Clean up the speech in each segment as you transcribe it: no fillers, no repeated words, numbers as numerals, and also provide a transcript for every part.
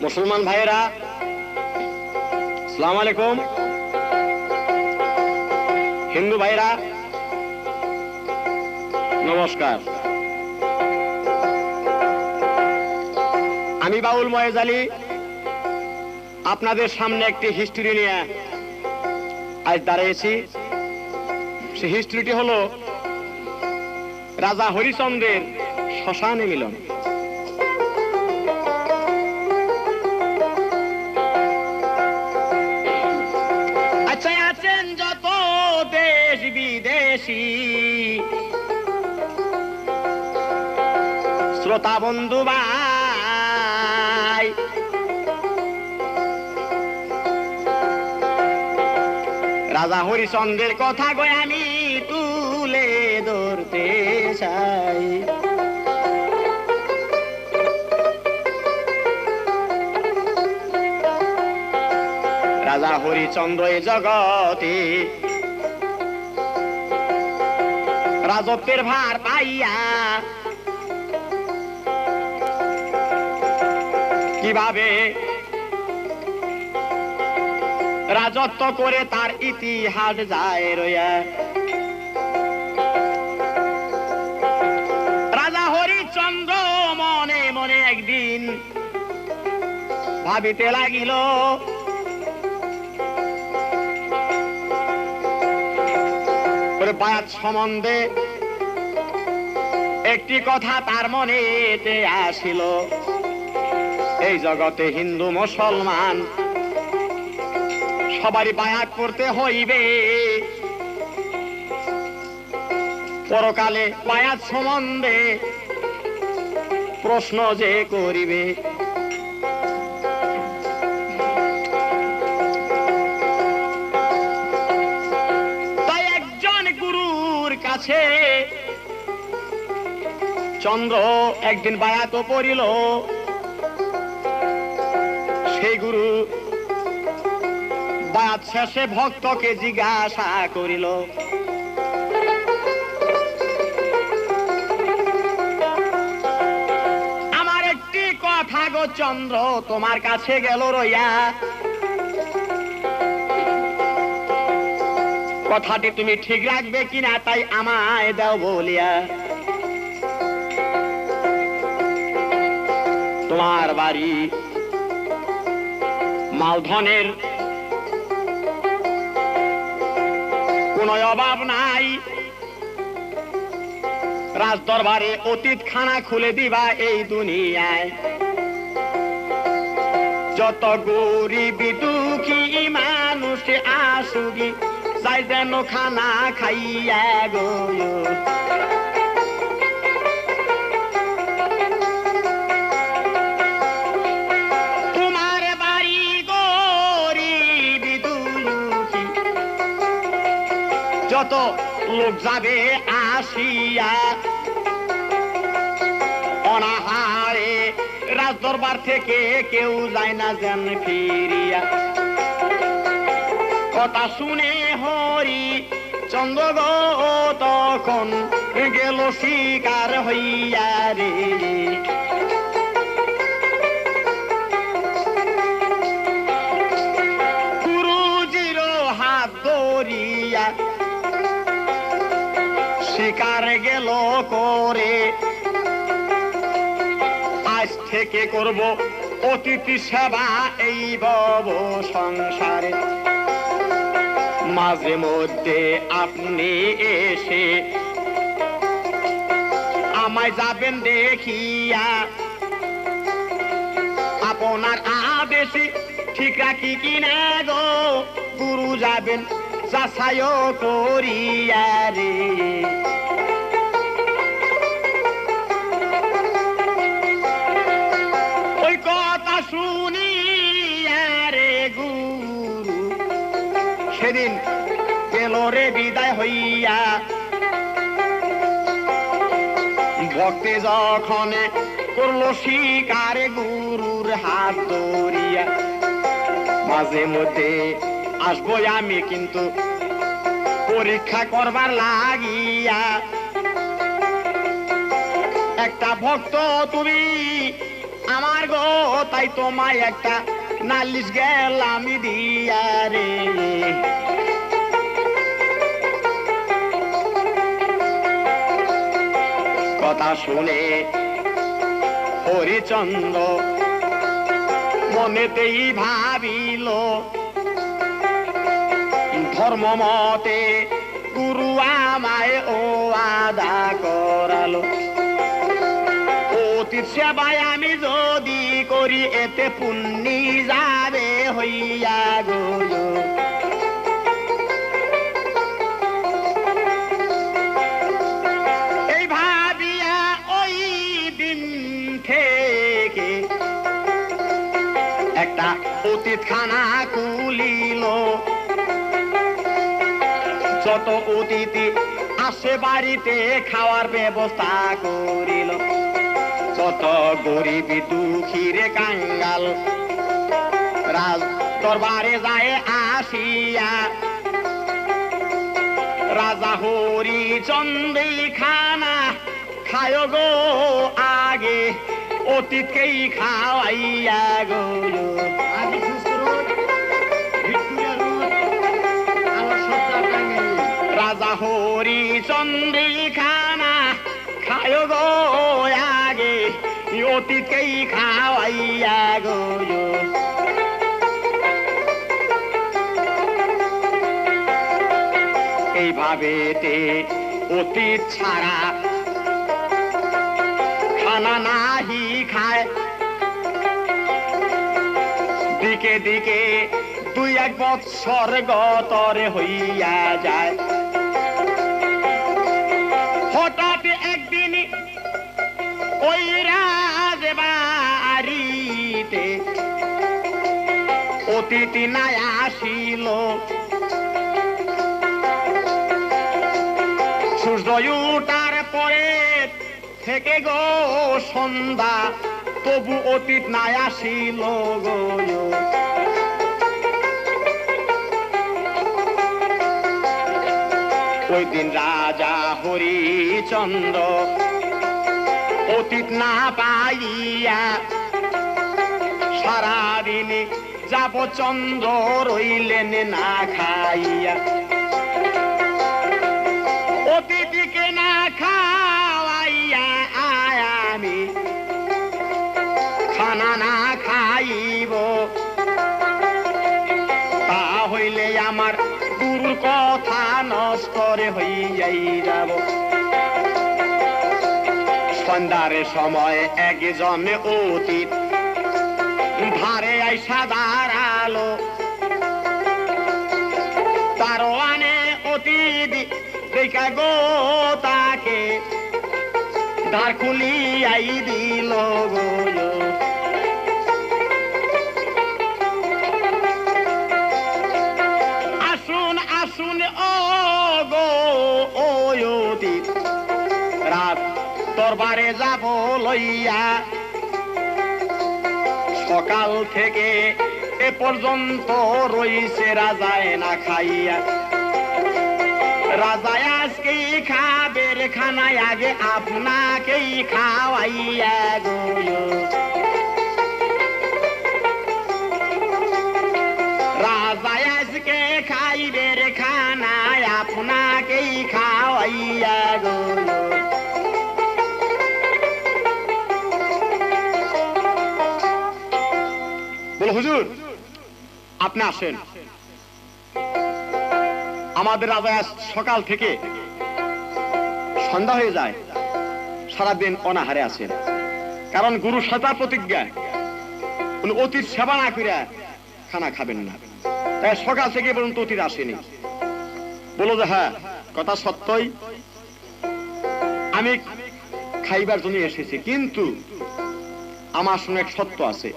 মুসলমান ভাইয়েরা, আসসালামু আলাইকুম। হিন্দু ভাইরা নমস্কার। আমি বাউল ময়েজ আলী আপনাদের সামনে একটি হিস্ট্রি নিয়ে আজ দাঁড়িয়েছি। সে হিস্ট্রিটি হলো রাজা হরিচন্দ্রের শ্মশানে মিলন। আচ্ছা, আছেন যত দেশ বিদেশি শ্রোতা বন্ধু ভাই, রাজা হরিচন্দ্রের কথা গয় আমি তুলে ধরতে চাই। রাজা হরিচন্দ্র এ জগতে রাজত্বের ভার পাইয়া কিভাবে রাজত্ব করে তার ইতিহাস যায় রইয়া। রাজা হরিচন্দ্র মনে মনে একদিন ভাবিতে লাগিল, বায়াত সম্বন্ধে একটি কথা তার মনেতে আসিল। এই জগতে হিন্দু মুসলমান সবারই বায়াত করতে হইবে, পরকালে বায়াত সম্বন্ধে প্রশ্ন যে করিবে। তাই একজন গুরুর কাছে চন্দ্র একদিন বায়াত পড়িল। সেই গুরু বায়াত শেষে ভক্তকে জিজ্ঞাসা করিল, আমার একটি কথা গো চন্দ্র তোমার কাছে গেল রইয়া, কথাটি তুমি ঠিক রাখবে কিনা তাই আমায় দাও বলিয়া। তোমার বাড়ি মালধনের কোনো অভাব নাই, রাজ দরবারে অতীত খানা খুলে দিবা এই দুনিয়ায়। যত গরিব দুঃখী মানুষ আসুগি চাই যেন খানা খাইয়া গো। তোমার বাড়ি গরিব দুঃখী যত লোক যাবে আসিয়া, অনাহারে রাজ দরবার থেকে কেউ যায় না যেন ফিরিয়া। কথা শুনে হরি চন্দ্র গো তখন গেল শিকার হইয়া রে। গুরুজির হাত ধরিয়া শিকার গেল করে, আজ থেকে করব অতিথি সেবা এই ভব সংসারে। মাঝে মধ্যে আপনি এসে আমায় যাবেন দেখিয়া, আপনার আদেশে ঠিক রাখি কিনা গো গুরু যাবেন যাচাই করিয়া রে। ওই কথা শুনিয়া রে গুরু সেদিন গেল রে বিদায় হইয়া। ভক্তি যখন করলো শিকারে গুরুর হাত ধরিয়া, মাঝে মধ্যে আসবো আমি কিন্তু পরীক্ষা করবার লাগিয়া একটা ভক্ত তুমি আমার গো, তাই তোমায় একটা নালিশ গেলাম দিয়া রে। কথা শুনে হরিচন্দ্র মনেতেই ভাবিল, ধর্ম মতে গুরু আমায় ও আদা করালো। অতীত সেবায় আমি যদি করি এতে পুণ্যি যাবে হইয়া গো। এই ভাবিয়া ওই দিন থেকে একটা অতীত খানা খুলিল। যত অতিথি আসে বাড়িতে খাওয়ার ব্যবস্থা করিল। যত গরিব দুঃখীর কাঙ্গাল রাজ দরবারে যায় আসিয়া, রাজা হরিচন্দ্রী খানা খায় গো আগে, অতীতকেই খাওয়াইয়া গো। রাজা হরিচন্দ্রী খানা খায় গো আগে, অতীতকেই খাওয়াইয়া গো। এইভাবে অতীত ছাড়া খানা নাহি খায়। দিকে দিকে 2-1 বৎসর গতরে হইয়া যায়। হঠাৎ একদিন ওই রাজবাড়িতে অতিথি নাই আসিল। সূর্য উঠার পরে থেকে গো সন্ধ্যা, তবু অতীত নাই আসিল গো। ওই দিন রাজা হরিচন্দ্র অতীত না পাইয়া সারাদিন যাব চন্দ্র রইলেন না খাইয়া। অতিথিকে না খাওয়াইয়া আমি খানা না খাইব, তা হইলে আমার গুরুর কথা নষ্ট হইয়াই যাব। সন্ধ্যার সময় একজন অতীত ধারে আইসা দাঁড়ালো। তার আনে অতীত দেখা গো তাকে দ্বার খুলিয়াই দিল গো। আসুন আসুন ও গো ও অতীত, রাত দরবারে যাব লইয়া। সকাল থেকে এ পর্যন্ত রইছে রাজায় না খাইয়া। রাজা আজকেই খাবে রে খানায়, আগে আপনাকেই খাওয়াইয়া গো। রাজা আজকে খাইবে রে খানায়, আপনাকেই খাওয়াইয়া গো। বলো হুজুর আপনি আসেন। আমাদের রাজা সকাল থেকে সন্ধ্যা হয়ে যায়, সারাদিন অনাহারে আছেন। কারণ গুরু সাতার প্রতিজ্ঞা উনি অতীত সেবা না করে খানা খাবেন না। তাই সকাল থেকে পর্যন্ত অতীত আসেনি। বলো যে হ্যাঁ কথা সত্যই, আমি খাইবার জন্য এসেছি, কিন্তু আমার সঙ্গে এক সত্য আছে।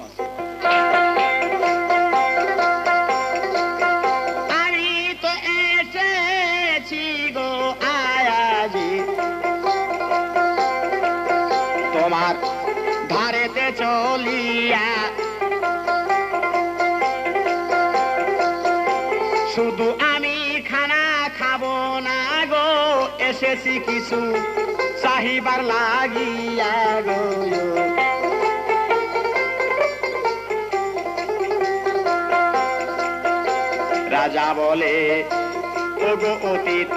আমি তো এসেছি গো আয়াজি তোমার ধারেতে চলিয়া, শুধু আমি খানা খাবো না গো, এসেছি কিছু চাহিবার লাগিয়া গো। রাজা বলে ওগো অতীত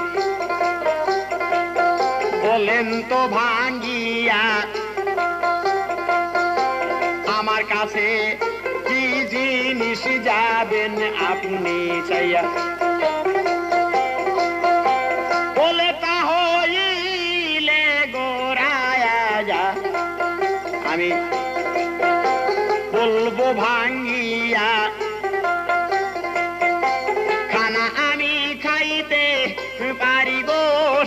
বলেন তো ভাঙ্গিয়া, আমার কাছে কি জিনিস যাবেন আপনি চাইয়া? বলে তা হইলে গোরায়া যা, আমি বলবো ভাঙ্গিয়া। খানা আমি খাইতে পারিব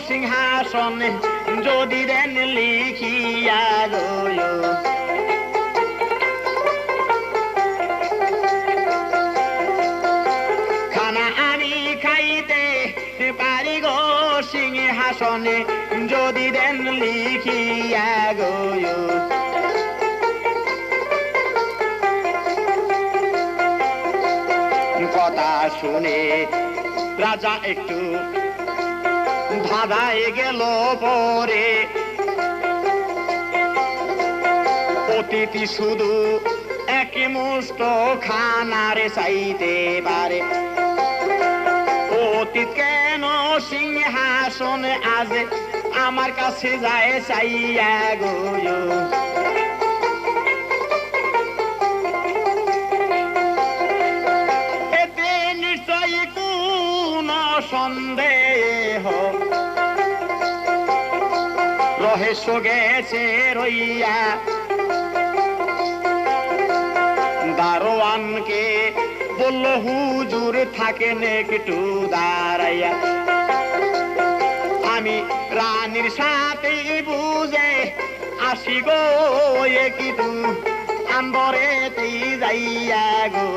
সিংহাসনে, যদি দেন লিখিয়া গো। খানা আমি খাইতে পারি গো সিংহাসনে, যদি দেন লিখিয়া গো। কথা শুনে রাজা একটু ধাঁধায় গেল পরে, অতিথি শুধু এক মুষ্ট খানার চাইতে পারে। অতীত কেন সিংহাসন আজ আমার কাছে যায় চাইয়া গো। এতে নিশ্চয় কোন সন্দেহ রহস্য গেছে রইয়া। দারোয়ানকে বলল হুজুর থাকেন একটু দাঁড়াইয়া, আমি রানীর সাথে বুঝে আসি গো একটু আন্দরেতেই যাইয়া গো।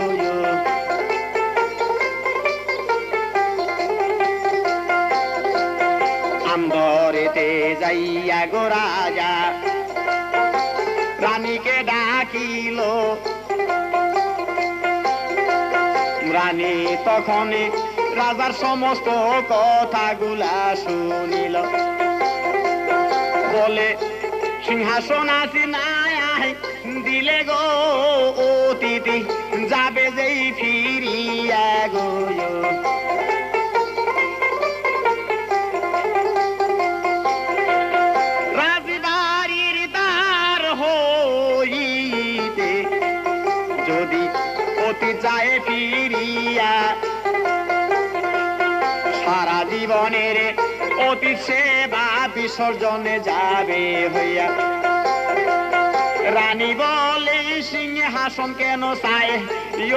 আন্দরেতে যাইয়া গো রাজা রানীকে ডাকিল। রানী তখন রাজার সমস্ত কথাগুলা শুনিল। বলে সিংহাসন আসি নাই দিলে গো অতিথি যাবে যেই ফিরিয়া গো। রাজবাড়ির দ্বার হইতে যদি অতি যায় ফিরিয়া, সারা জীবনের অতি সেবা বিসর্জনে যাবে হইয়া। রানী বলে সিংহাসন কেন চায়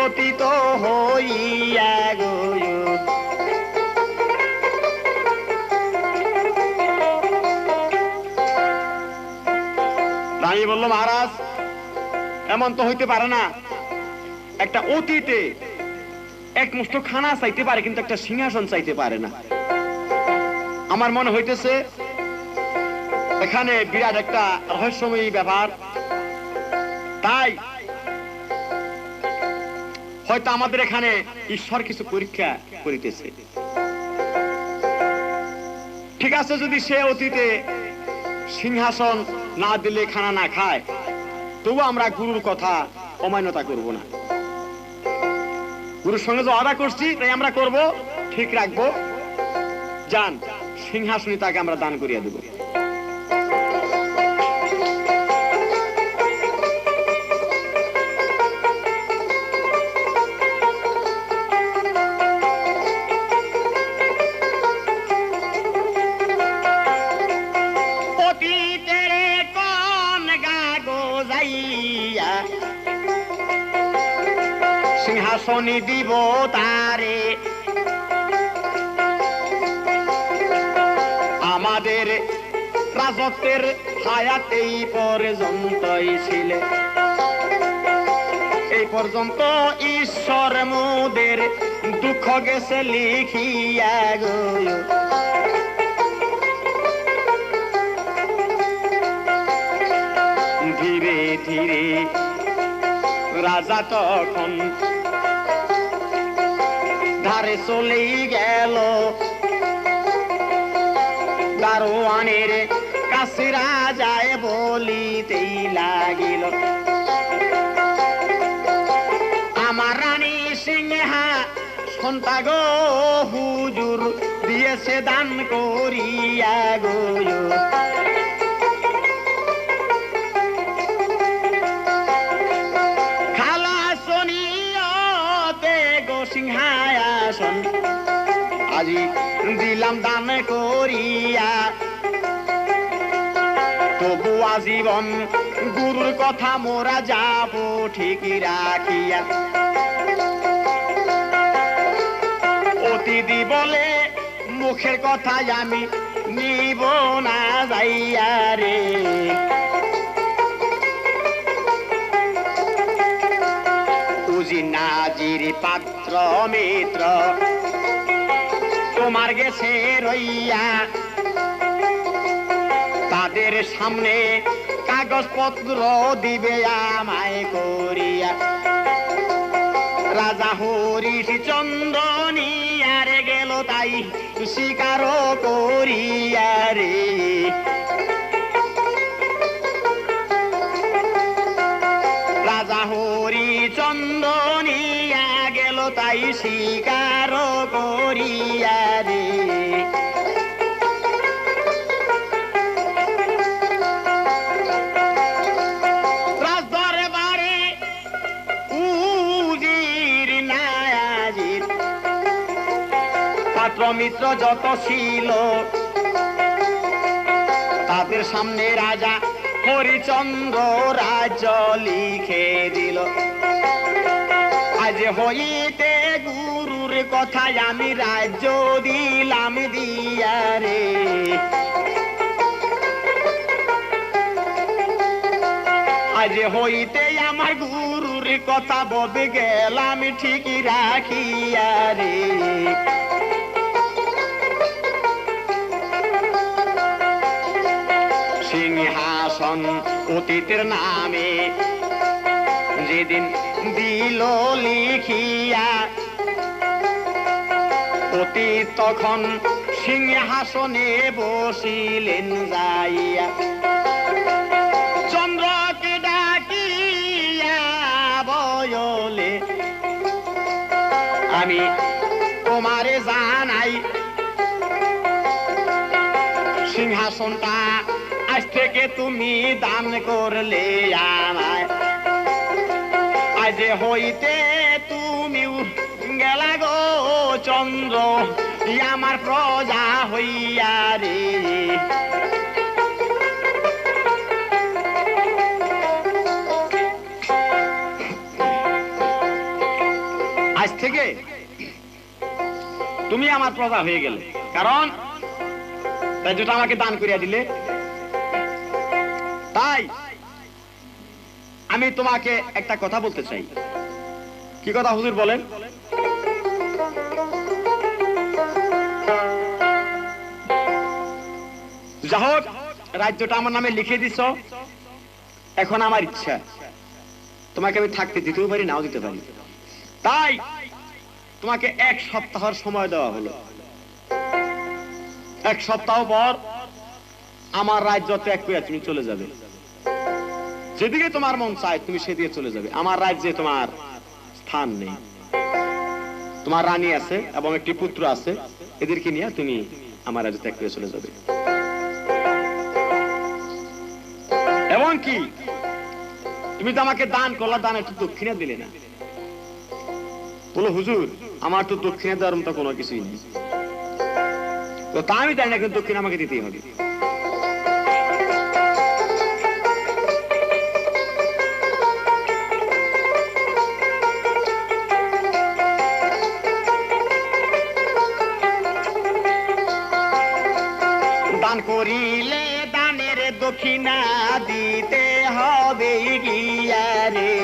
অতীত হইয়া গো। রানী বলল মহারাজ এমন তো হইতে পারে না, একটা অতীতে এক মুষ্ঠ খানা চাইতে পারে কিন্তু একটা সিংহাসন চাইতে পারে না। আমার মনে হইতেছে এখানে বিরাট একটা রহস্যময়ী ব্যাপার, তাই হয়তো আমাদের এখানে ঈশ্বর কিছু পরীক্ষা করিতেছে। ঠিক আছে, যদি সে অতীতে সিংহাসন না দিলে খানা না খায়, তবু আমরা গুরুর কথা অমান্যতা করব না। গুরুর সঙ্গে যে ওয়াদা করছি তাই আমরা করব, ঠিক রাখবো। যান, সিংহাসনে তাকে আমরা দান করিয়া দেব। সিংহাসনে দিব তারে, আমাদের রাজত্বের হায়াত এই পর্যন্তই ছিল। এই পর্যন্ত ঈশ্বর মোদের দুঃখ গেছে লিখিয়া গো। ধীরে ধীরে রাজা তখন ধারে চলেই গেল। রাজায় বলিতেই লাগিল, আমার রানী সিংহা সন্তা গো হুজুর দিয়েছে দান করিয়া গো। খালা শনিয়তে গো সিংহাসন আজি দিলাম দান করিয়া, তবু আজীবন গুরুর কথা মোরা যাব ঠিক রাখিয়া। অতিথি বলে মুখের কথা আমি নিব না যাইয়া রে, উজি নাজির পাত্র মিত্র তোমার গেছে রইয়া, তাদের সামনে কাগজপত্র দিবে আমায় করিয়া। রাজা হরিশচন্দ্র নিয়ার গেল তাই স্বীকার করিয়া রে, রাজা হরিশচন্দ্র নিয়া গেল তাই স্বীকার করিয়া রে। মিত্র যত ছিল তাদের সামনে রাজা হরিচন্দ্র রাজ্য লিখে দিল, আজ হইতে গুরুর কথায় আমি রাজ্য দিলাম দিয়া রে। আজ হইতে আমার গুরুর কথা ববে গেলাম ঠিক রাখিয়া রে। সিংহাসন অতীতের নামে যেদিন দিল লিখিয়া, অতীত তখন সিংহাসনে বসিলেন যাইয়া, চন্দ্রকে ডাকিয়া বয়লে আমি তোমারে জানাই, সিংহাসনটা আজ থেকে তুমি দান করলে আমায়, আজ হইতে তুমি গেলা গো চন্দ্র আমার প্রজা হইয়া রে। আজ থেকে তুমি আমার প্রজা হয়ে গেলে, কারণ যেটা আমাকে দান করিয়া দিলে। তাই আমি তোমাকে একটা কথা বলতে চাই। কি কথা হুজুর বলেন? যা হোক, রাজ্যটা আমার নামে লিখে দিছ, এখন আমার ইচ্ছা তোমাকে আমি থাকতে দিতেও পারি, নাও দিতে পারি। তাই তোমাকে 1 সপ্তাহের সময় দেওয়া হলো। 1 সপ্তাহ পর আমার রাজ্য ত্যাগ করে তুমি চলে যাবে, যেদিকে তোমার মন চায় তুমি সেদিকে চলে যাবে। আমার রাজ্যে তোমার স্থান নেই। তোমার রানী আছে এবং একটি পুত্র আছে, এদেরকে নিয়ে তুমি আমার রাজ্য ত্যাগ করে চলে যাবে। এবং কি তুমি তো আমাকে দান করলা, দান একটু দক্ষিণা দিলে না। বলো হুজুর আমার তো দক্ষিণা দেওয়ার মতো কোনো কিছুই নেই। তো তা আমি জানি না, কিন্তু দক্ষিণা আমাকে দিতেই হবে। দান করিলে দানের দক্ষিণা দিতে হবে গিয়া রে।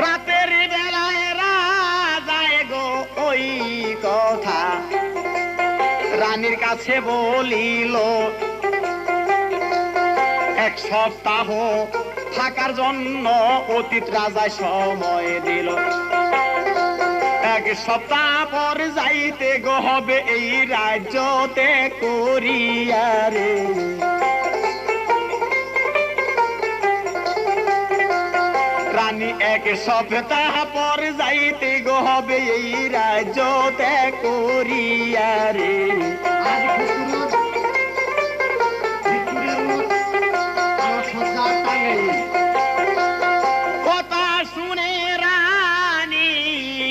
রাতের বেলায় রাজায় গো ওই কথা রানীর কাছে বলিল, 1 সপ্তাহ থাকার জন্য অতীত রাজায় সময় দিল। এক সপ্তাহ পর যাইতে গো হবে এই রাজ্যতে করিয়া রে। রানী এক সপ্তাহ পর যাইতে গো হবে এই রাজ্যতে করিয়া রে। কথা শুনে রানী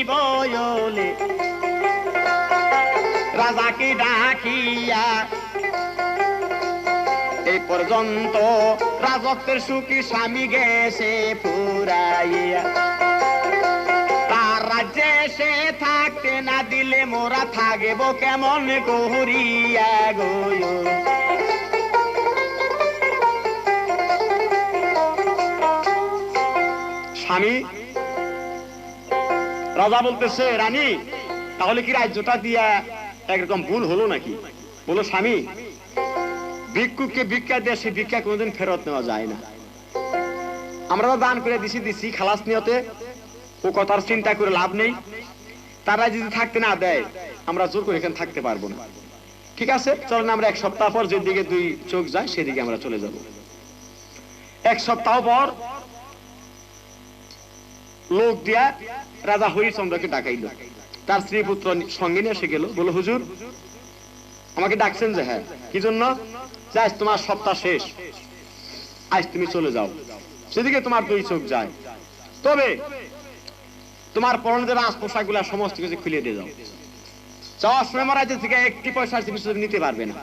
বয়লে রাজাকে ডাকিয়া এই পর্যন্ত রাজত্বের সুখী স্বামী গেছে ফুরাইয়া। তার রাজ্যে সে থাকতে না দিলে মোরা থাকব কেমন করিয়া গো। স্বামী রাজা বলতেছে রানী তাহলে কি রাজ্যটা দিয়া একরকম ভুল হলো নাকি? বলো স্বামী ভিক্ষুককে ভিক্ষা দিয়ে সে ভিক্ষা কোনোদিন ফেরত নেওয়া যায় না। আমরা দান করে দিছি খালাস নিয়তে, ও কথার চিন্তা করে লাভ নেই। তারা যদি থাকতে না দেয় আমরা জোর করে এখানে থাকতে পারবো না। ঠিক আছে চলেন আমরা এক সপ্তাহ পর যেদিকে দুই চোখ যায় সেদিকে আমরা চলে যাব। এক সপ্তাহ পর লোক দিয়া রাজা হরিচন্দ্রকে ডাকাইল। তার স্ত্রী পুত্র সঙ্গে নিয়ে এসে গেল। বলো হুজুর আমাকে ডাকছেন যে? হ্যাঁ। কি জন্য? আজ তোমার সপ্তাহ শেষ, আজ তুমি চলে যাও সেদিকে তোমার দুই চোখ যায়, তবে তোমার পরনে যে রাজ পোশাক গুলা সমস্ত কিছু খুলে দিয়ে যাও। যাওয়ার সময় মহারাজ থেকে একটি পয়সার জিনিস নিতে পারবে না।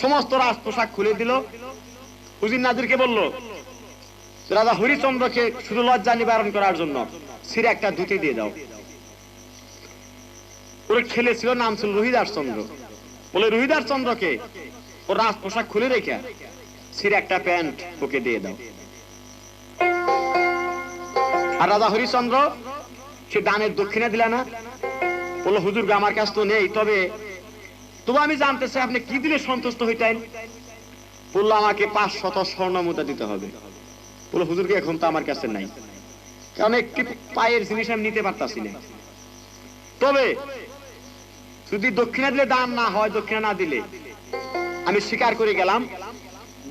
সমস্ত রাজ পোশাক খুলে দিল। উজির নাজিরকে বলল রাজা হরিচন্দ্রকে শুধু লজ্জা নিবারণ করার জন্য সিরে একটা ধুতি দিয়ে দাও। ওর ছেলে ছিল, নাম ছিল রোহিদাস চন্দ্র। বলে রোহিদাস চন্দ্রকে ওর রাজ পোশাক খুলে রেখে সিরে একটা প্যান্ট ওকে দিয়ে দাও। আর রাজা হরিচন্দ্র সে দানের দক্ষিণা দিলা না। বললো হুজুর আমার কাছে তো নেই, তবে আমি জানতে চাই আপনি কি দিলে সন্তুষ্ট হইতেন? বললো আমাকে 500 স্বর্ণ মুদ্রা দিতে হবে। বললো হুজুরকে এখন তো আমার কাছে নাই, কারণ একটি পায়ের জিনিস আমি নিতে পারতাছি না। তবে যদি দক্ষিণা দিলে দান না হয়, দক্ষিণা না দিলে আমি স্বীকার করে গেলাম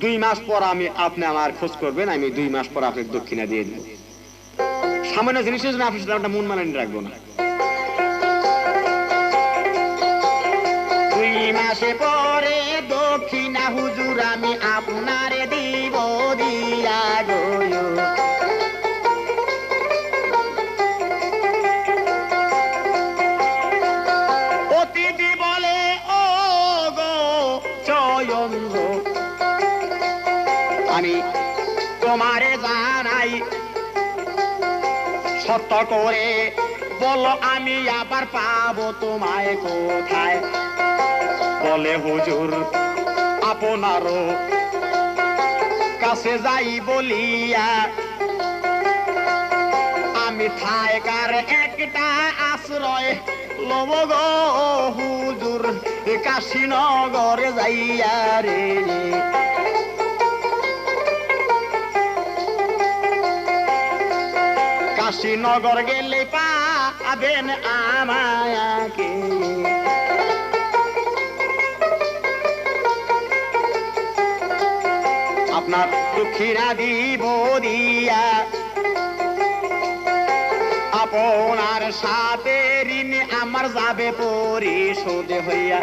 2 মাস পর আপনি আমার খোঁজ করবেন, আমি 2 মাস পর আপনাকে দক্ষিণা দিয়ে দিব। সামান্য জিনিসের জন্য আপনি সেটা মন মানানি রাখবো না। 2 মাসে পরে দক্ষিণা হুজুর আমি আপনারে দিব দিয়া গো। অতিথি বলে ও গো জয়ন্দ্র আমি তোমারে জানাই সত্য করে বলো আমি আবার পাবো তোমায় কোথায়? বলে হুজুর আপনারও কাছে যাই বলিয়া আমি থাকার একটা আশ্রয় লব গো হুজুর কাশীনগরে যাইয়া রে। কাশীনগর গেলে পাবেন আমাকে, আপনার দক্ষিণা দিব দিয়া আপনার সাথে ঋণ আমার যাবে পরিশোধ হইয়া।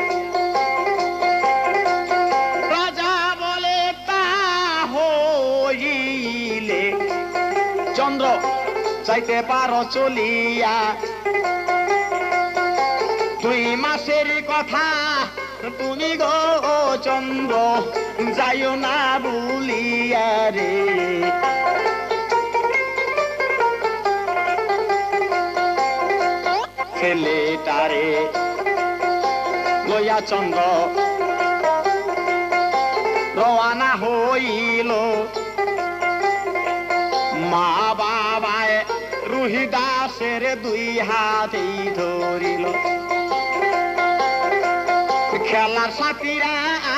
রাজা বলে তা হইলে চন্দ্র চাইতে পারো চলিয়া, 2 মাসের কথা তুমি গো চন্দ্র যাইও না বলিয়া রে। ছেলেটারে লইয়া চন্দ্র রওয়ানা হইল। মা বাবায় রোহিদাসের 2 হাতেই ধরিল। খেলার সাথীরা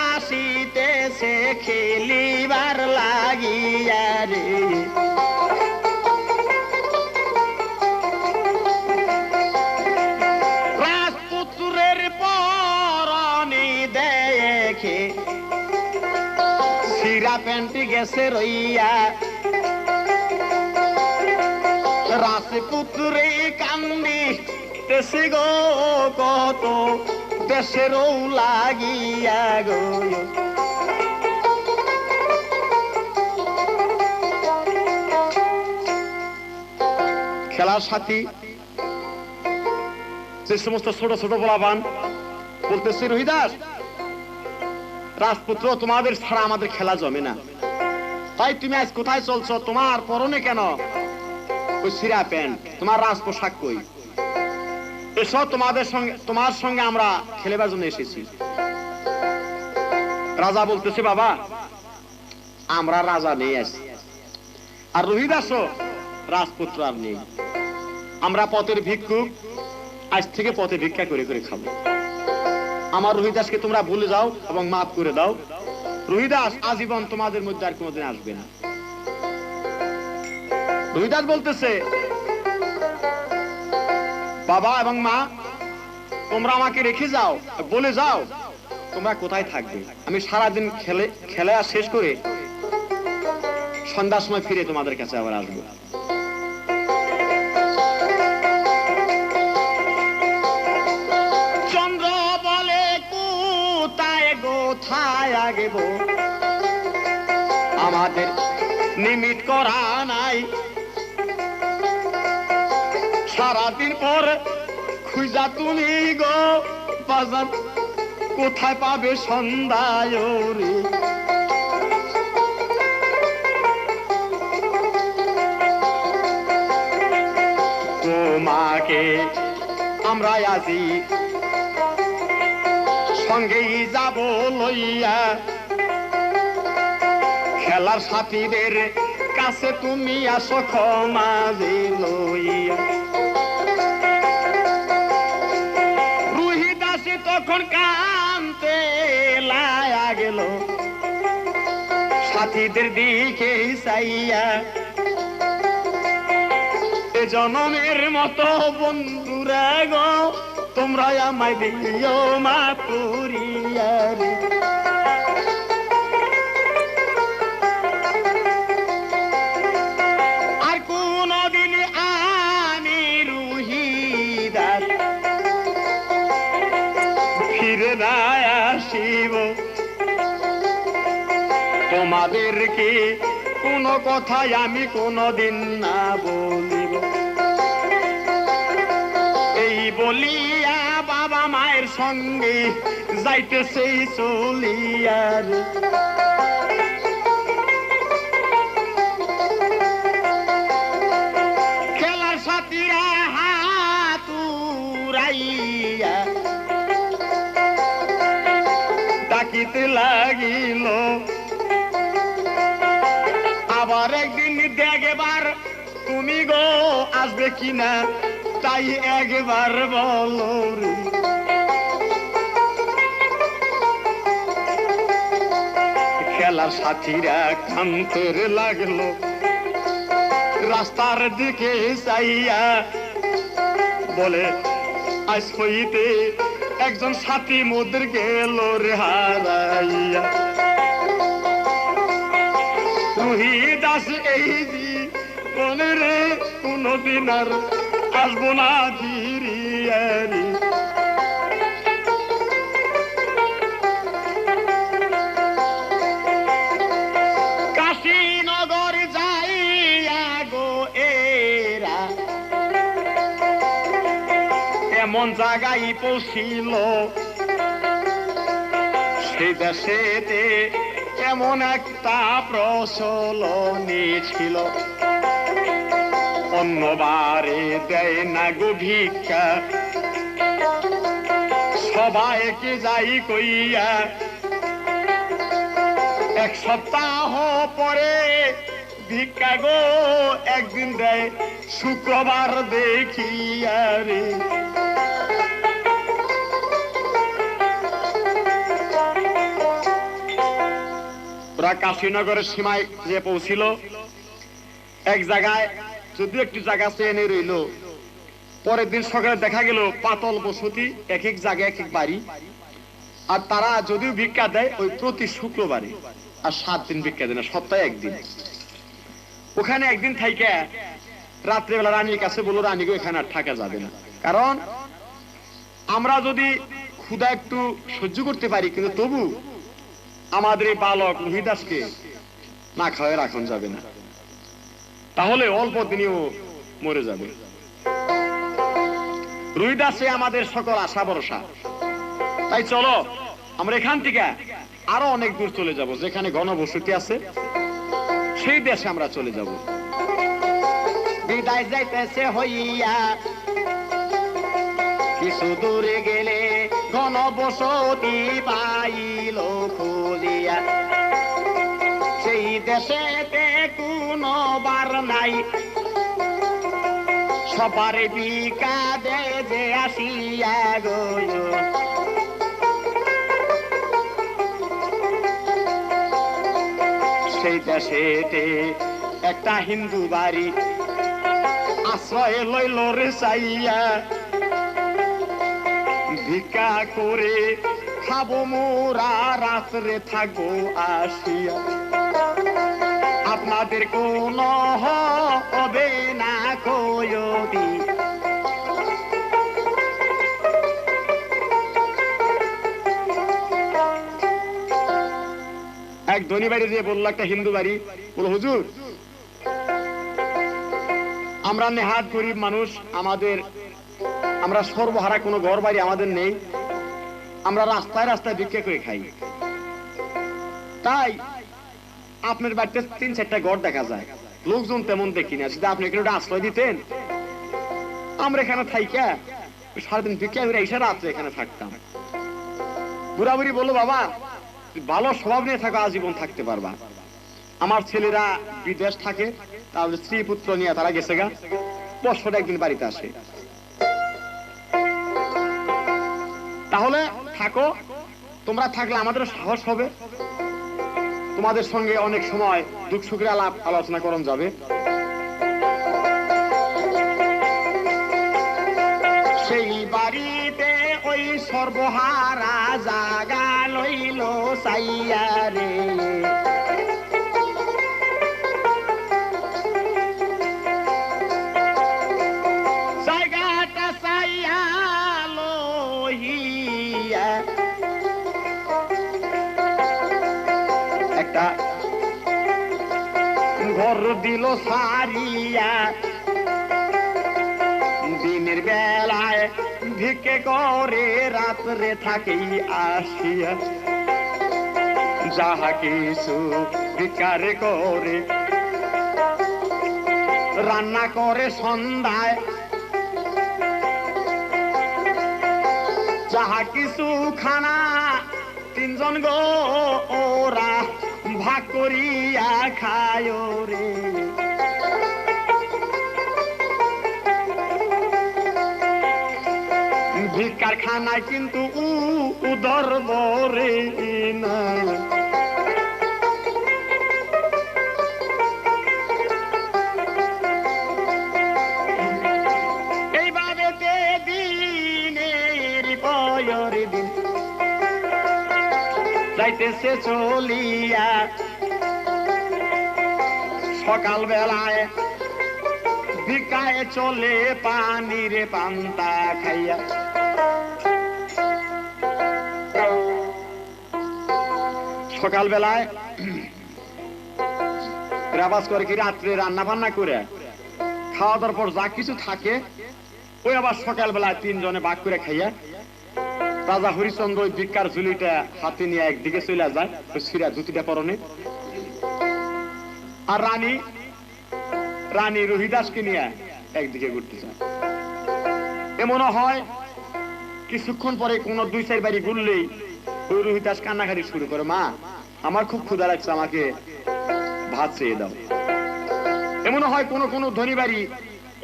আসিতেছে খেলিবার লাগিয়া রে। প্যান্টি গেছে রইয়া রাজপুত্রে কান্দি দেশে গো কত দেশেরও লাগিয়া গো খেলার সাথী যে সমস্ত ছোট ছোট পোলাপান বলতেছে রোহিদাস রাজপুত্র তোমাদের ছাড়া আমাদের খেলা জমে না, তাই তুমি আজ কোথায় চলছো? তোমার পরনে কেন ওই সিরা প্যান্ট? তোমার রাজ পোশাক কই? এসো, তোমার সঙ্গে আমরা খেলেবার জন্য এসেছি। রাজা বলতেছে বাবা আমরা রাজা নেই আছি, আর রোহিদাসও রাজপুত্র আর নেই, আমরা পথের ভিক্ষুক, আজ থেকে পথে ভিক্ষা করে করে খাবো। আমার রোহিদাসকে তোমরা ভুলে যাও এবং মাফ করে দাও। রোহিদাস আজীবন তোমাদের মধ্যে আর কোনোদিন আসবে না। রোহিদাস বলতেছে বাবা এবং মা তোমরা আমাকে রেখে যাও, বলে যাও তোমরা কোথায় থাকবে, আমি সারাদিন খেলা শেষ করে সন্ধ্যার সময় ফিরে তোমাদের কাছে আবার আসবো। চন্দ্র বলে কোথায় গোথায় আগেব, আমাদের নিমিট করা নাই, সারাদিন পর খুঁজা তুমি গো বাজার কোথায় পাবে সন্ধ্যায় রে। তোমাকে আমরা আজি সঙ্গেই যাব লইয়া, খেলার সাথীদের কাছে তুমি আসো ক্ষমা লইয়া। রোহিদাসে তখন কানতে লায়া গেল সাথীদের দিকে চাইয়া, এ জনমের মতো বন্ধুরা গো তোমরা আমায় দিও মা করিয়া রে। আর কোনদিন আমি রোহিদাস ফিরে না আসিব, তোমাদেরকে কোনো কথাই আমি কোনদিন না বলিব। এই বলিয়া বাবা মায়ের সঙ্গে যাইতেছে চলিয়ার। খেলার সাথীরা হাত উড়াইয়া ডাকিতে লাগিল, আবার একদিন দেখবার তুমি গো আসবে কিনা তাই একবার বলো রে। খেলার সাথীরা কানতে লাগলো রাস্তার দিকে চাইয়া, বলে আজ হইতে একজন সাথী মোদের গেল রে হারাইয়া। রোহিদাস এই জীবনে রে কোনদিন আর আসবো না ফিরিয়া রে। কাশীনগর যাইয়া গো এরা এমন জায়গায় পৌঁছিল, সে দেশেতে এমন একটা প্রচলনী ছিল, অন্যবারে দেয় না গো ভিক্ষা, সবাইকে যাই কইয়া। এক সপ্তাহ পরে ভিক্ষা গো একদিন দেয় শুক্রবার দেখিয়া রে। ওরা কাশীনগরের সীমায় যে পৌঁছিল, এক জায়গায় যদিও একটু জায়গা চেয়ে রইল, পরের দিন সকালে দেখা গেল পাতল বসতি, এক এক জায়গায় এক এক বাড়ি, আর তারা যদিও ভিক্ষা দেয় ওই প্রতি শুক্রবারে। আর 7 দিন ভিক্ষা দেয় না, সপ্তাহে একদিন। ওখানে একদিন থাইকা রাত্রেবেলা রানীর কাছে বললো, রানী গো এখানে আর থাকা যাবে না, কারণ আমরা যদি ক্ষুধা একটু সহ্য করতে পারি, কিন্তু তবু আমাদের এই বালক রুহিদাসকে না খাওয়ায় রাখন যাবে না, তাহলে অল্প দিনেও মরে যাবে। রুহিদাসে আমাদের সকল আশা ভরসা। তাই চলো আমরা এখান থেকে আরো অনেক দূর চলে যাব, যেখানে ঘনবসতি আছে, সেই দেশে আমরা চলে যাব। বিদায় যাইতেছে হইয়া কিছু দূরে গেলে ঘনবসতি পাইল খুঁজিয়া, সেই দেশেতে কোনো বার নাই, সবার বিকা দে যে আসিয়া গইল। সেই দেশেতে একটা হিন্দু বাড়ি আশ্রয় লইল রে চাইয়া, ভিক্ষা করে খাবো মোরা, রাত্রে থাকবো আসিয়া, আপনাদের কোন হবে না ক্ষয়তি। এক ধনী বাড়ি দিয়ে বললো, একটা হিন্দু বাড়ি, বলল হুজুর আমরা নেহাত গরিব মানুষ, আমরা সর্বহারা, কোনো ঘর বাড়ি আমাদের নেই, আমরা রাস্তায় রাস্তায় ভিক্ষা করে খাই, তাই আপনার বাড়িতে 3-4টা ঘর দেখা যায়, লোকজন তেমন দেখি না, যদি আপনি এখানে আশ্রয় দিতেন আমরা এখানে থাইকা সারাদিন ভিক্ষা করে এসে রাত্রে এখানে থাকতাম। বুড়া বুড়ি বললো, বাবা ভালো স্বভাব নিয়ে থাকো, আজীবন থাকতে পারবা, আমার ছেলেরা বিদেশ থাকে, তাহলে স্ত্রী পুত্র নিয়ে তারা গেছে গা, বছরে একদিন বাড়িতে আসে, তাহলে থাকো, তোমরা থাকলে আমাদের সাহস হবে, তোমাদের সঙ্গে অনেক সময় দুঃখ সুখের আলাপ আলোচনা করন যাবে। সেই বাড়িতে ওই সর্বহারা জাগা লইল চাইয়া রে, জায়গাটা চাইয়া লইয়া একটা ঘর দিল সারিয়া, দিনের বেলায় ভিক্ষে করে রাত্রে থাকি আসিয়া, যাহা কিছু ভিক্ষার করে রান্না করে সন্ধ্যায়, যাহা কিছু খানা 3 জন গো ওরা ভাগ করিয়া খায় রে। ভিক্ষার খানায় কিন্তু উদর বরে না, এইভাবে দিনের পর দিন যাইতেছে চলিয়া, সকাল বেলায় ভিক্ষায় চলে পানির পান্তা খাইয়া, সকাল বেলায় রাবাস করে কি রাত্রে রান্না বান্না করে খাওয়া দাওয়ার পর যা কিছু থাকে ওই আবার সকাল বেলায় 3 জনে ভাগ করে খাইয়া, রাজা হরিচন্দ্র ওই ভিক্ষার ঝুলিটা হাতে নিয়ে একদিকে চলে যায়, ওই ছিঁড়া ধুতিটা পরনে, আর রানী রুহিদাসকে নিয়ে একদিকে ঘুরতে যায়। এমন হয় কিছুক্ষণ পরে কোন 2-4 বাড়ি ঘুরলেই ওই রুহিদাস কান্নাকাটি শুরু করে, মা আমার খুব ক্ষুধা লাগছে, আমাকে ভাত চেয়ে দাও। এমন হয় কোন ধনী বাড়ি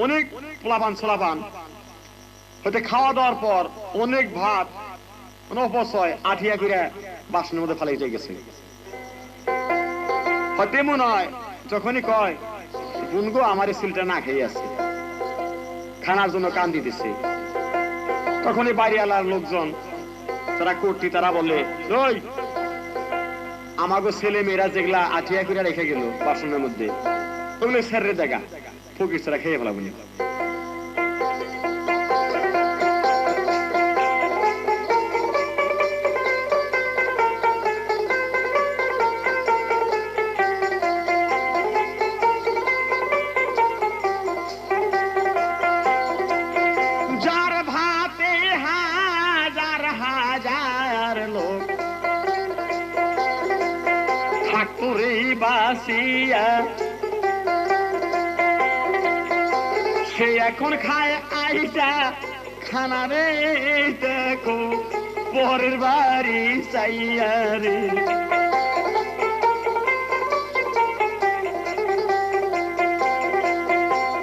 অনেক পোলাপান ছোলাপান হয়তো খাওয়া দাওয়ার পর অনেক ভাত অপচয় আঠিয়া করে বাসনের মধ্যে ফেলাইতে গেছে, হয়তো এমন হয় যখনই কয় বুনগো আমার সিলটা না খেয়ে আছে, খানার জন্য কান দিতেছে, তখনই বাড়িওয়ালার লোকজন তারা কর্তৃ তারা বলে, ওই আমাগো ছেলে মেয়েরা যেগুলা আঠিয়া করে রেখে গেল বাসনের মধ্যে ওগুলো স্যারের দেখা ফকির ছাড়া খেয়ে ফেলাবো না। সে এখন খায় আইসা খানা রে দেখো পরের বাড়ি চাইয়া রে।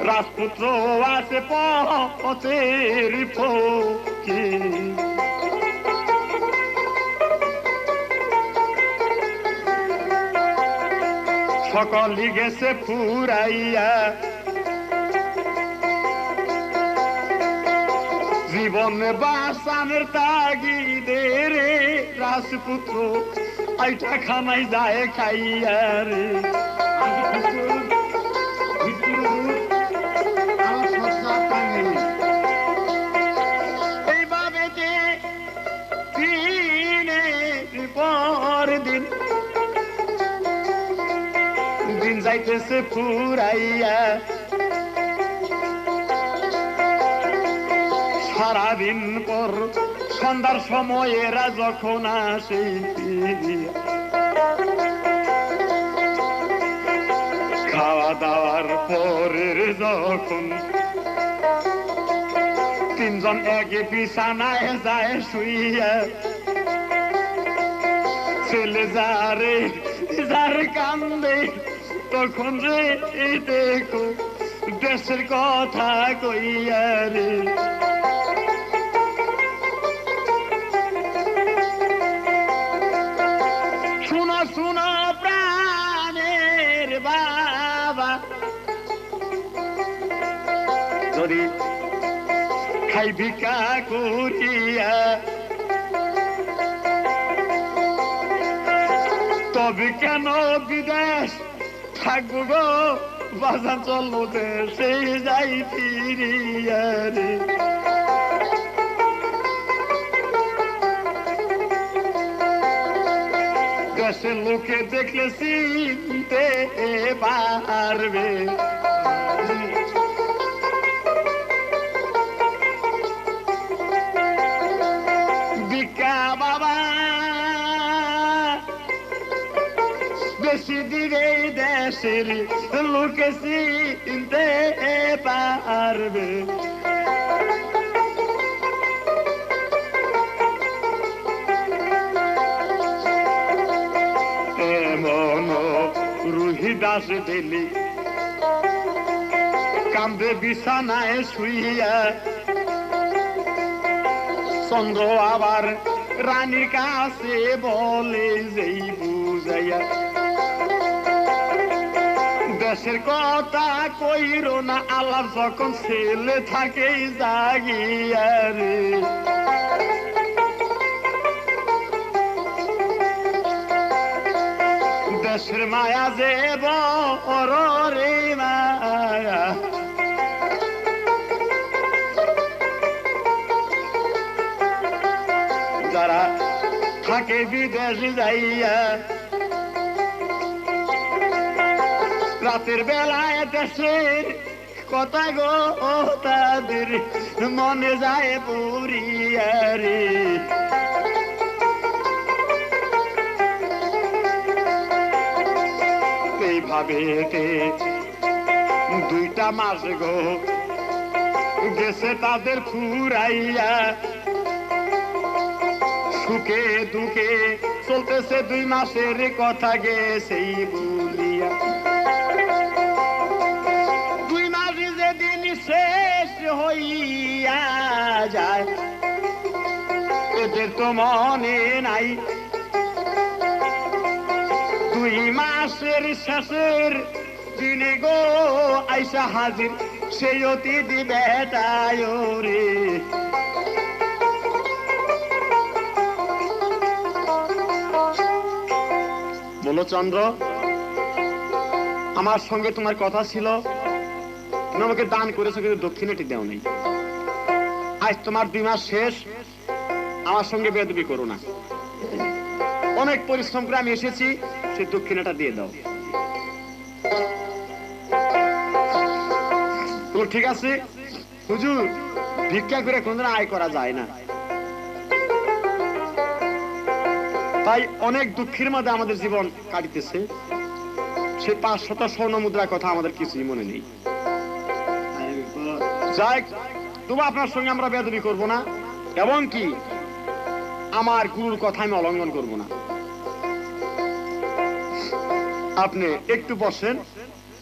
রাজপুত্র আছে পথের ফকির সকলি গেছে ফুরাইয়া জীবন বাঁচানোর তাগিদে রে রাজপুত্র আইটা খানাই যায় খাইয়া রে। এইভাবে যে দিনের পর দিন দিন যাইতেছে ফুরাইয়া সারাদিন পর সন্ধ্যার সময় এরা যখন আসে খাওয়া দাওয়ার পরের যখন তিনজন একে বিছানায় যায় শুইয়া ছেলে যারে যার কান্দে তখন রে দেখো দেশের কথা কইয়া রে। শুনো শুনো প্রাণের বাবা যদি খাই ভিক্ষা করিয়া তবে কেন বিদেশ থাকবো গো বাজার চলবো দেশে যাই ফিরিয়া রে। দেশের লোকে দেখলে চিনতে পারবে ভিক্ষা বাবা বেশি দিনে দেশের লোকে চিনতে পারবে। এমন রুহি দাস দিলি কান্দে বিছানায় শুইয়া চন্দ্র আবার রানীর কাছে বলে যেই বুঝাইয়া দেশের কথা কইরো না আলাপ যখন ছেলে থাকে জাগিয়া রে। দেশের মায়া যে বড় রে মায়া যারা থাকে বিদেশ যাইয়া রাতের বেলায় দেশের কথা গো তাদের মনে যায় পুরিয়া রে। এইভাবে দুইটা মাস গো গেছে তাদের ফুরাইয়া সুখে দুঃখে চলতেছে 2 মাসের কথা গেছেই বলিয়া। 2 মাস যেদিন শেষ হইয়া যায় এদের তো মনে নাই 2 মাসের শেষের দিনে গো আইসা হাজির সেই অতিথি বেটায় রে। বলো চন্দ্র, আমার সঙ্গে তোমার কথা ছিল, তুমি আমাকে দান করেছো কিন্তু দক্ষিণাটি দেও নাই। আজ তোমার 2 মাস শেষ, আমার সঙ্গে বেয়াদবি করো না। অনেক পরিশ্রম করে আমি এসেছি, সেই দক্ষিণাটা দিয়ে দাও। তো ঠিক আছে হুজুর, ভিক্ষা করে কোনদিন আয় করা যায় না, তাই অনেক দুঃখের মধ্যে আমাদের জীবন কাটিতেছে। সেই 500 স্বর্ণ মুদ্রার কথা আমাদের কিছুই মনে নেই। যাই, তবু আপনার সঙ্গে আমরা বেয়াদবি করব না, এবং কি আমার গুরুর কথা আমি অলঙ্ঘন করব না। আপনি একটু বসেন,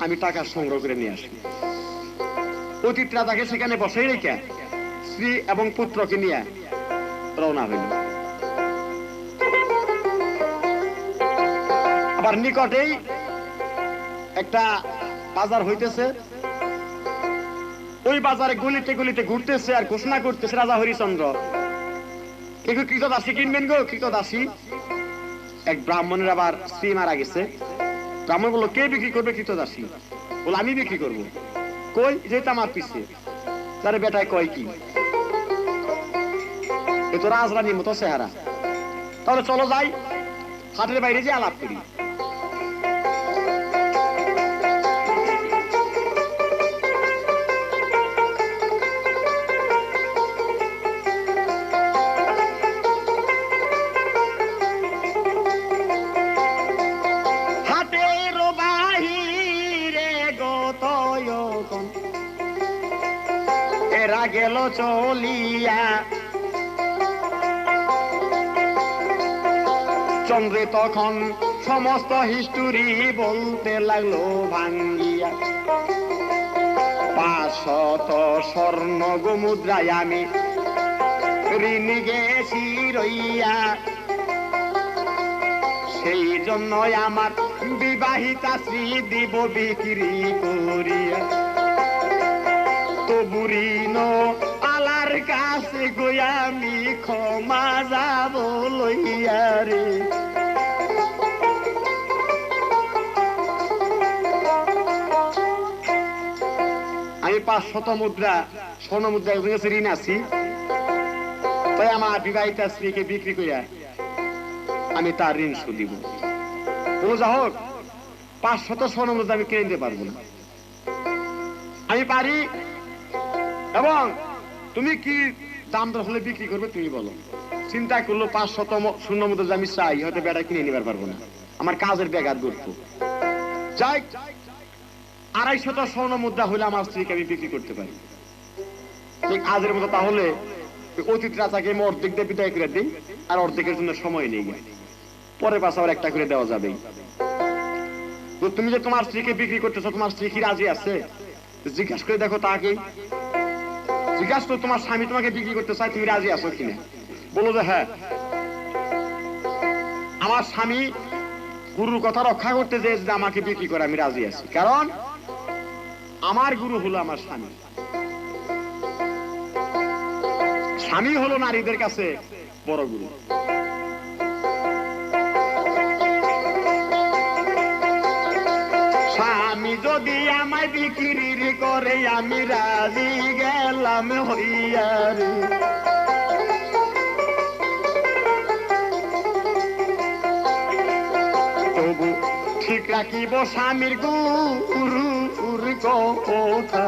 আমি টাকা সংগ্রহ করে নিয়ে আসি। অতীত রাজাকে সেখানে বসাই রেখে স্ত্রী এবং পুত্রকে নিয়ে রওনা হইল। আবার নিকটেই একটা বাজার হইতেছে, ওই বাজারে গলিতে গলিতে ঘুরতেছে আর ঘোষণা করতেছে রাজা হরিচন্দ্র, কেউ কৃতদাসী কিনবেন গো, কৃতদাসী। এক ব্রাহ্মণের আবার স্ত্রী মারা গেছে। ব্রাহ্মণ বললো, কে বিক্রি করবে কৃতদাসী? বলে, আমি বিক্রি করবো। কই? যেটা আমার পিছে। তার বেটায় কয় কি, এ তো রাজরানীর মতো চেহারা। তাহলে চলো যাই, হাটের বাইরে যে আলাপ করি। গেল চলিয়া, চন্দ্রে তখন সমস্ত হিস্টোরি বলতে লাগলো ভাঙ্গিয়া। 500 স্বর্ণ গোমুদ্রায় আমি ঋণ গেছি রইয়া, সেই জন্যই আমার বিবাহিতা স্ত্রী দিব বিক্রি করিয়া। তো বুড়িন আলার কাছে গিয়া আমি ক্ষমা যাব লইয়া রে। আমি 500 মুদ্রা স্বর্ণ মুদ্রা ঋণ আছি, তাই আমার বিবাহিতা স্ত্রীকে বিক্রি করিয়া আমি তার ঋণ শোধ দিব। বলো, যা হোক 500 স্বর্ণ মুদ্রা আমি কিনে নিতে পারবো না। আমি পারি, এবং তুমি কি দাম দর হলে বিক্রি করবে তুমি বলো। চিন্তা করলো 500 স্বর্ণ মুদ্রা আমি চাই, হয়তো বেটা কিনে নিবার পারবো না, আমার কাজের ব্যাঘাত ঘটতো। যাই, 250 স্বর্ণ মুদ্রা হলে আমার স্ত্রীকে আমি বিক্রি করতে পারি। ঠিক আজের মতো তাহলে অতীত রাজাকে আমি অর্ধেক দিয়ে বিদায় করে দিই, আর অর্ধেকের জন্য সময় নেই, পরে পাশে আবার একটা করে দেওয়া যাবে। তো তুমি যে তোমার স্ত্রীকে বিক্রি করতেছো, তোমার স্ত্রী কি রাজি আছে? জিজ্ঞাসা করে দেখো তাকে, জিজ্ঞাসা করো তোমার স্বামী তোমাকে বিক্রি করতে চায়, তুমি রাজি আছো কিনা। বলো যে হ্যাঁ, আমার স্বামী গুরুর কথা রক্ষা করতে যে আমাকে বিক্রি করে আমি রাজি আছি, কারণ আমার গুরু হলো আমার স্বামী। স্বামী হলো নারীদের কাছে বড় গুরু। স্বামী যদি আমায় বিক্রি করে আমি রাজি গেলাম হইয়া রে। তবু ঠিক রাখিব স্বামীর গুরুর কথা,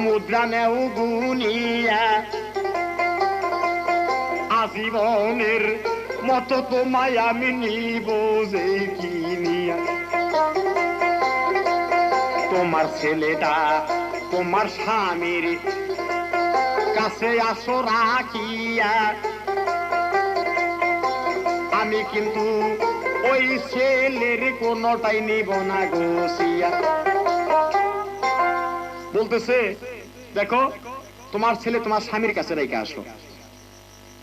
মুদ্রা নেও গুনিয়া আজীবনের মতো তোমায় আমি নিব যে কিনিয়া। তোমার ছেলেটা তোমার স্বামীর কাছে আসো রাখিয়া, আমি কিন্তু ওই ছেলের কোনটাই নিব না গোসিয়া। বলতেছে দেখো তোমার ছেলে তোমার স্বামীর কাছে রেখে আসো,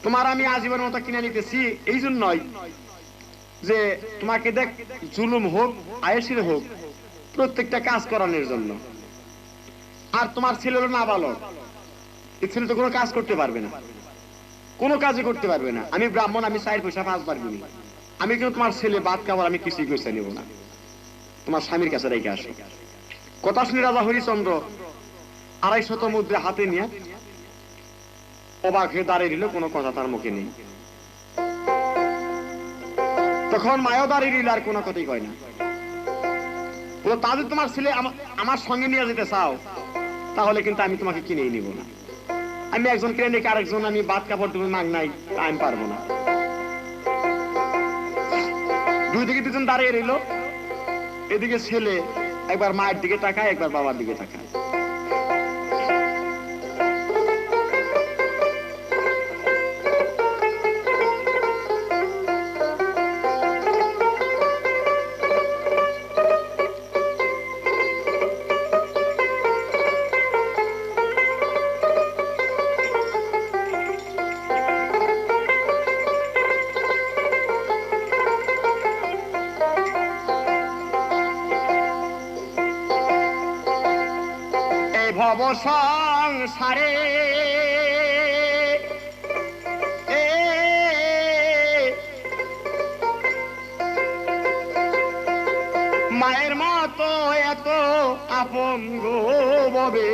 তোমার আমি আজীবন মতো কিনে নিতেছি এই জন্যই যে তোমাকে দেখ জুলুম হোক আয়েসির হোক প্রত্যেকটা কাজ করানোর জন্য। আর তোমার ছেলে হলো নাবালক, এই ছেলে তো কোনো কাজ করতে পারবে না, কোনো কাজই করতে পারবে না। আমি ব্রাহ্মণ, আমি 4 পয়সা 5 পারবি না, আমি কিন্তু তোমার ছেলে ভাত খাবার আমি কিছুই কইসা নেব না, তোমার স্বামীর কাছে রেখে আসো। কথা শুনে রাজা হরিচন্দ্র 250 মুদ্রা হাতে নিয়ে অবাক হয়ে দাঁড়িয়ে দিল, কোনো কথা তার মুখে নেই। তখন মায়াও দাঁড়িয়ে দিল, আর কোনো কথাই কয় না। তাদের তোমার ছেলে আমার সঙ্গে নিয়ে যেতে চাও তাহলে কিন্তু আমি তোমাকে কিনেই নিব না। আমি একজন কিনে নিয়ে আরেকজন আমি ভাত কাপড় তুমি মাগ নাই, আমি পারবো না। দুই দিকে দুজন দাঁড়িয়ে রইল, এদিকে ছেলে একবার মায়ের দিকে তাকায়, একবার বাবার দিকে তাকায়। ভব সংসারে মায়ের মতো এত আপন গো ববে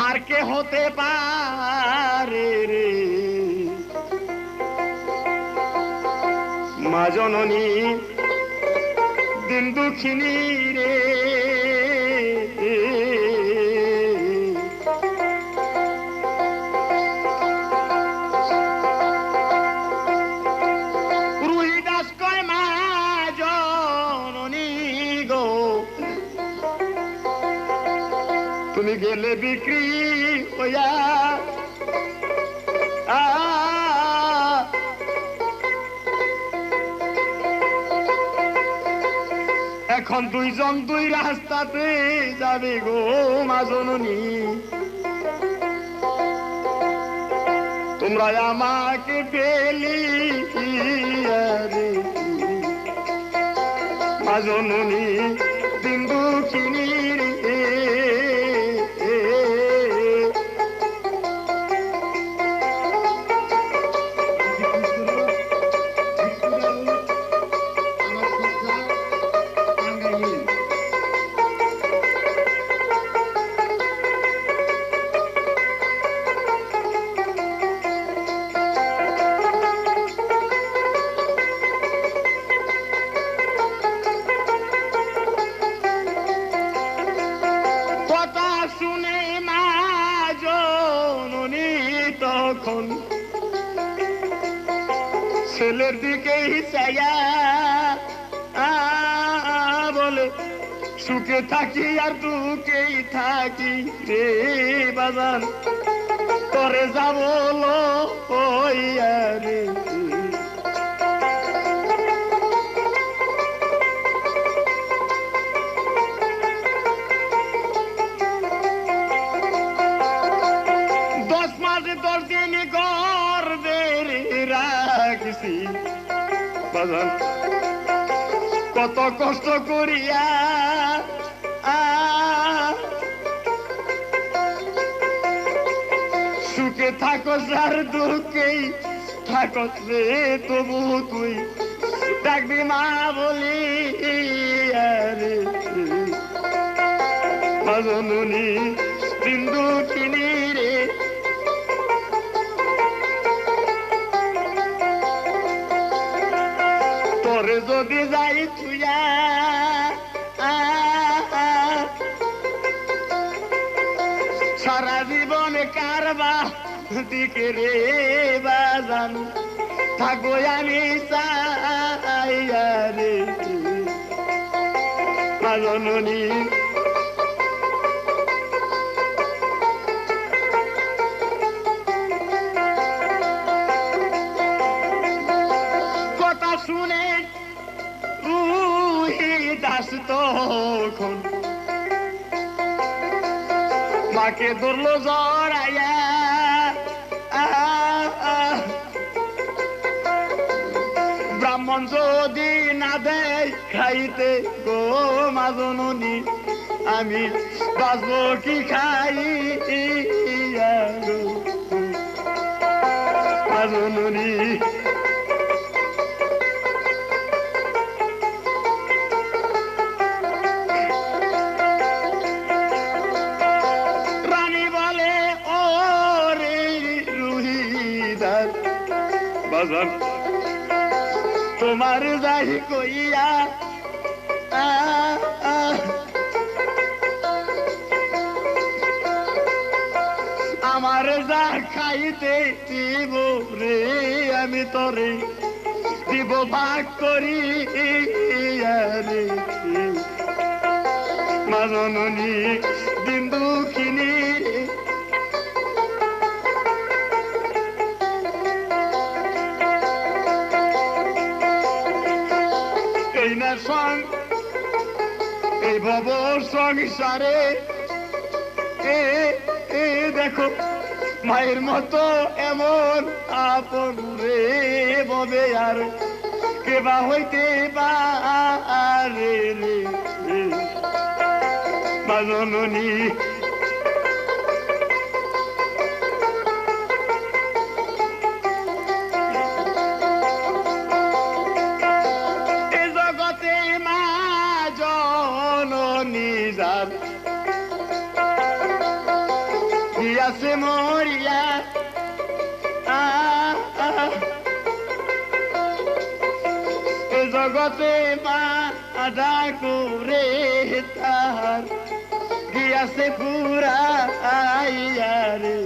আর কে হতে পারে রে। মা জননী দিন দুঃখিনী রে, রুহিদাস কয় মা জননী গো তুমি গেলে বিক্রি হইয়া, এখন দুইজন দুই রাস্তাতে যাবে গো মা জননী। তোমরা আমাকে পেলি মা জননী দিন দুঃখিনী রে। ছেলের দিকেই চাইয়া বলে সুখে থাকি আর দুঃখেই থাকি রে বাজান, করে যাব রে। কত কষ্ট করিয়া সুখে থাকো আর দুঃখেই থাকো রে, তবু তুই ডাকবি মা বলি রে। মা জননী দিন দুঃখিনী রে, তোরে যদি যাই তুইয়া সারা জীবনে কারবা দিকে রে বাজান থাকো আমি চাইয়া রে। মা জননী কথা শুনে রুহিদাস তখন মাকে ধরলো জড়াইয়া না দেয় খাইতে গো মা জননী আমি বাঁচবো কি খাই মা জননী রানী বলে ও রে রুহিদার বাজান তোমার যাই কইয়া আমার যা খাইতে দিব রে আমি তরে দিব ভাগ করি রে মা জননী দিন দুঃখিনী এই না সং এই ভব সংসারে দেখো মায়ের মতো এমন আপন রে ববে আর কেবা হইতে পারে রে মা জননী এ জগতে মা জননী যার আছে মরিয়া এ জগতে মা ডাকুরে তার গিয়াছে পুরা রে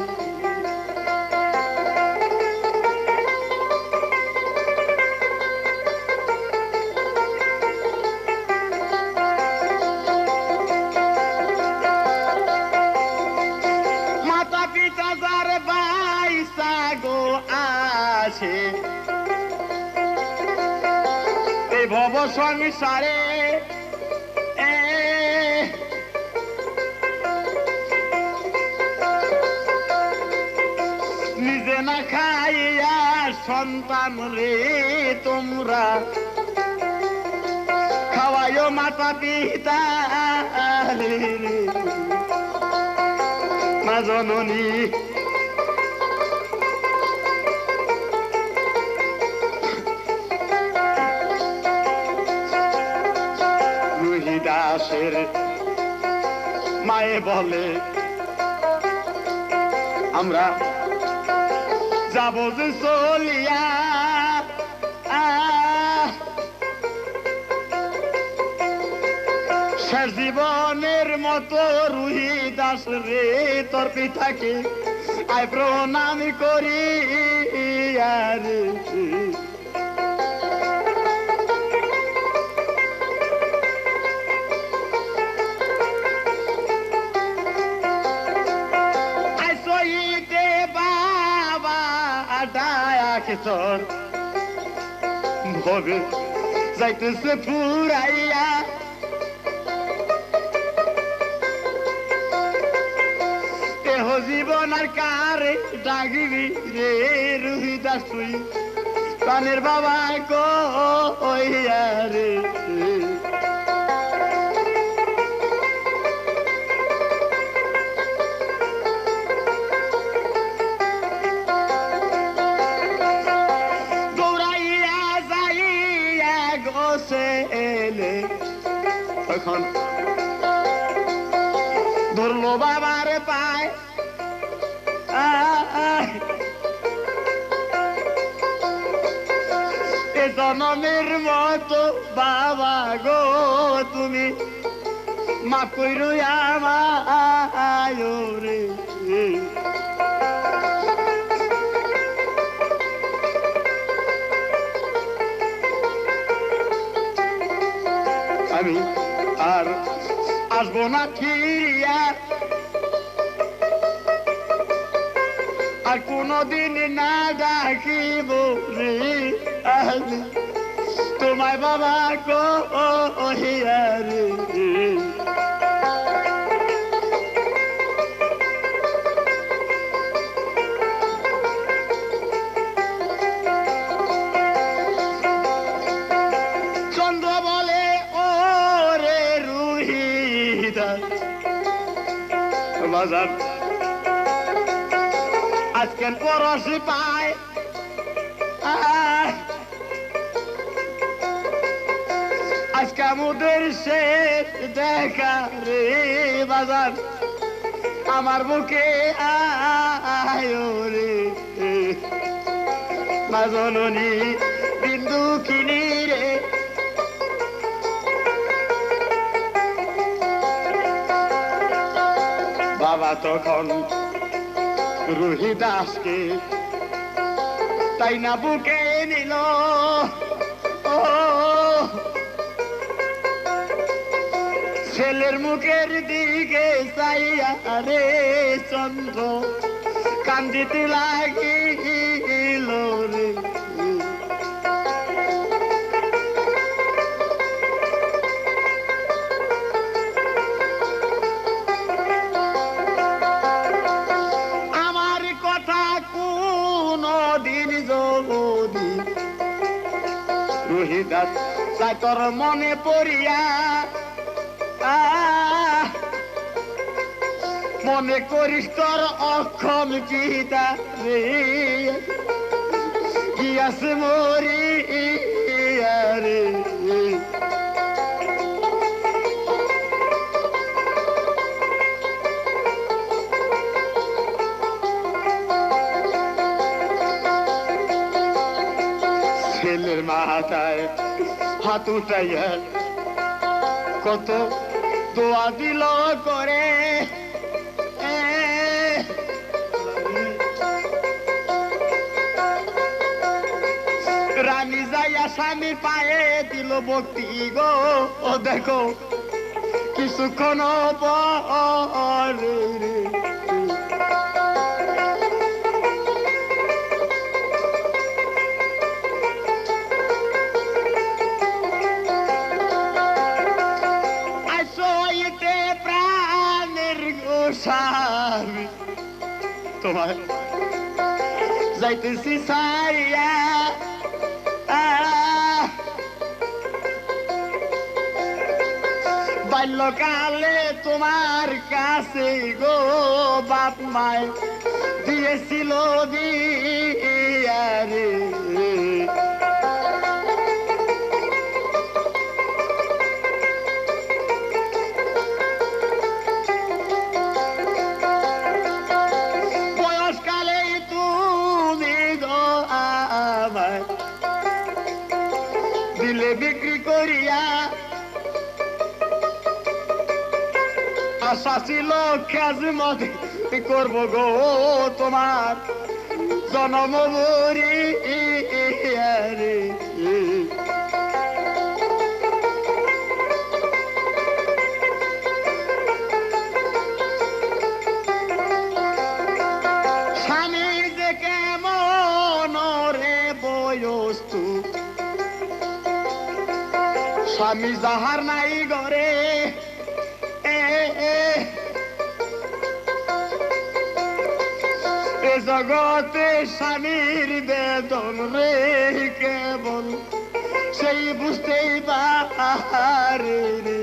আছে এই ভব সংসারে নিজে না খাইয়া সন্তান রে তোমরা খাওয়াইও মাতা পিতা রে মা জননী দাসের মায়ে বলে আমরা যাব যে চলিয়া শেষ জীবনের মতো রুহি দাস রে তোর পিতাকে আয় প্রণাম করি রে তোর ভবে যাইতেছে ফুরাইয়া দেহ জীবন আর কারে ডাকিবি রে রুহি দাস তুই প্রাণের বাবা কইয়া রে তখন ধরলো বাবার পায় এ জনমের মতো বাবা গো তুমি মাফ কইরো আমায় রে আমি আর আসবো না ফিরিয়া আর কোনদিন না ডাকিব রে তোমায় বাবা কহিয়া রে বাজার আজকে পরশি পায় আজকে আমাদের সে দেখা রে বাজার আমার বুকে আয়ো রে মা জননী বিন্দু কিনি রে বাবা তখন রুহি দাসকে তাই না বুকে নিল ও ছেলের মুখের দিকে চাইয়া রে চন্দ্র কান্দিতে লাগিল রে আমার কথা কোন দিন যদি রোহিদাস চাকর মনে পড়িয়া মনে করিস তোর অক্ষম পিতা রে গিয়াছে মরি রে ছেলের মাথায় হাত উঠাইয়া কত দোয়া দিল করে রানী যাইয়া স্বামী পায়ে দিল ভক্তি গো ও দেখো কিছুক্ষণ পরে আসইতে প্রাণের গোস্বামী তোমার যাইতেছি সাইয়া বাল্যকালে তোমার কাছে গো বাপ মায় দিয়েছিল দিয়ারে বয়সকালে তুমি গো আমায় দিলে বিক্রি করিয়া আশা ছিল খেজমত করব গো তোমার জনম মরি রে স্বামী যে কেমন রে বয়স্তু স্বামী যাহার নাই ঘরে জগতে স্বামীর বেদন রে কেবল সেই বুঝতেই পারে রে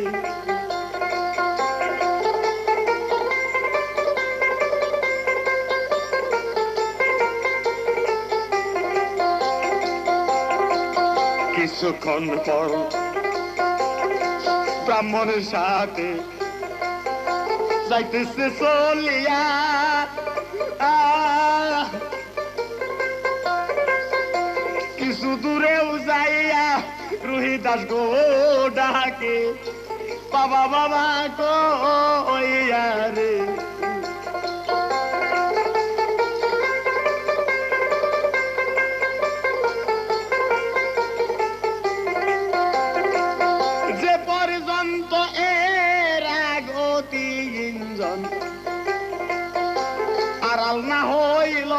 কিছুক্ষণ পর ব্রাহ্মণের সাথে যাইতেছে চলিয়া কিছু দূরেও যাইয়া রোহিদাস গো ডাকে বাবা বাবা কইয়া রে যে পর্যন্ত এর আগতি ইঞ্জন আড়াল না হইল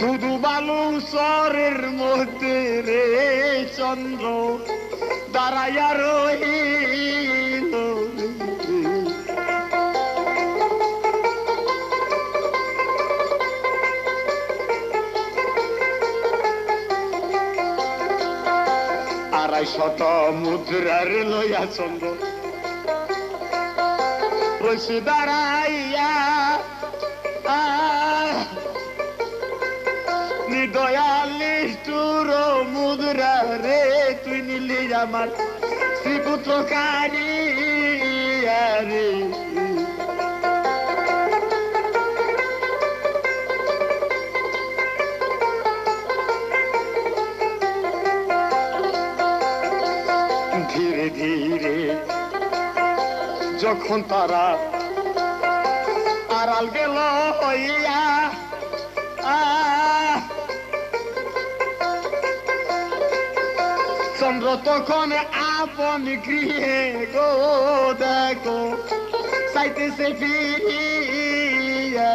ধুধু বালু চরের মধ্যে রে চন্দ্র দাঁড়াইয়া রহিল আর শত মুদ্রার লইয়া চন্দ্র বসে দাঁড়াইয়া নিদয়ালিষ্টুর মুদ্রা রে তুই নিলি আমার শ্রীপুত্র কারিয়া রে ধীরে ধীরে যখন তারা আড়াল গেল হইয়া চন্দ্র তখন আপন গৃহে গো দেখো চাইতেছে ফিরিয়া